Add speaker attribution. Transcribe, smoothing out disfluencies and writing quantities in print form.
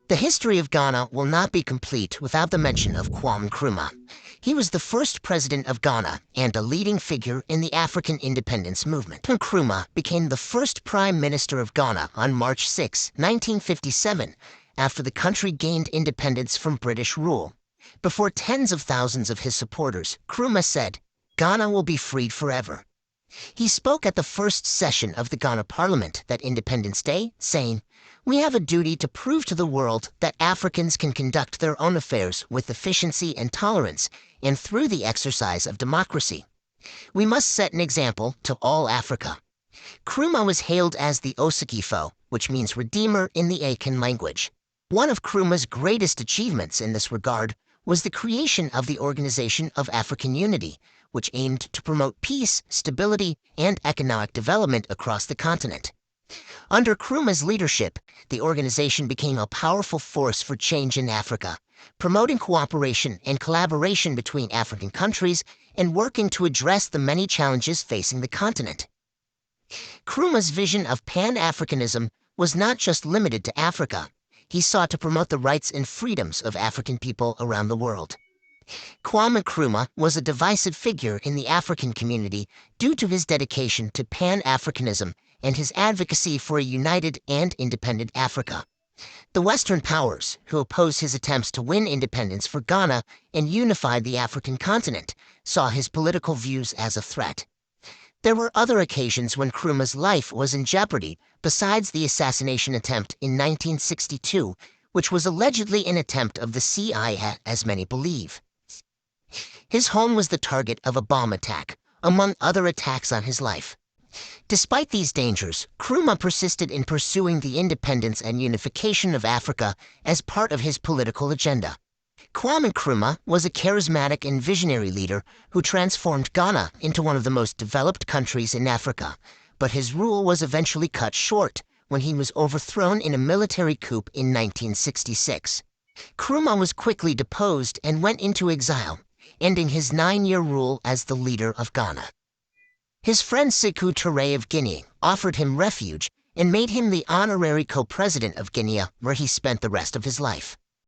Speaker 1: The history of Ghana will not be complete without the mention of Kwame Nkrumah. He was the first president of Ghana and a leading figure in the African independence movement. Nkrumah became the first prime minister of Ghana on March 6, 1957, after the country gained independence from British rule. Before tens of thousands of his supporters, Nkrumah said, "Ghana will be freed forever." He spoke at the first session of the Ghana Parliament that Independence Day, saying, "We have a duty to prove to the world that Africans can conduct their own affairs with efficiency and tolerance, and through the exercise of democracy. We must set an example to all Africa." Nkrumah was hailed as the Osikifo, which means redeemer in the Akan language. One of Nkrumah's greatest achievements in this regard was the creation of the Organization of African Unity, which aimed to promote peace, stability, and economic development across the continent. Under Nkrumah's leadership, the organization became a powerful force for change in Africa, promoting cooperation and collaboration between African countries and working to address the many challenges facing the continent. Nkrumah's vision of Pan-Africanism was not just limited to Africa. He sought to promote the rights and freedoms of African people around the world. Kwame Nkrumah was a divisive figure in the African community due to his dedication to Pan-Africanism and his advocacy for a united and independent Africa. The Western powers, who opposed his attempts to win independence for Ghana and unify the African continent, saw his political views as a threat. There were other occasions when Nkrumah's life was in jeopardy, besides the assassination attempt in 1962, which was allegedly an attempt of the CIA, as many believe. His home was the target of a bomb attack, among other attacks on his life. Despite these dangers, Nkrumah persisted in pursuing the independence and unification of Africa as part of his political agenda. Kwame Nkrumah was a charismatic and visionary leader who transformed Ghana into one of the most developed countries in Africa, but his rule was eventually cut short when he was overthrown in a military coup in 1966. Nkrumah was quickly deposed and went into exile, ending his 9-year rule as the leader of Ghana. His friend Sékou Touré of Guinea offered him refuge and made him the honorary co-president of Guinea, where he spent the rest of his life.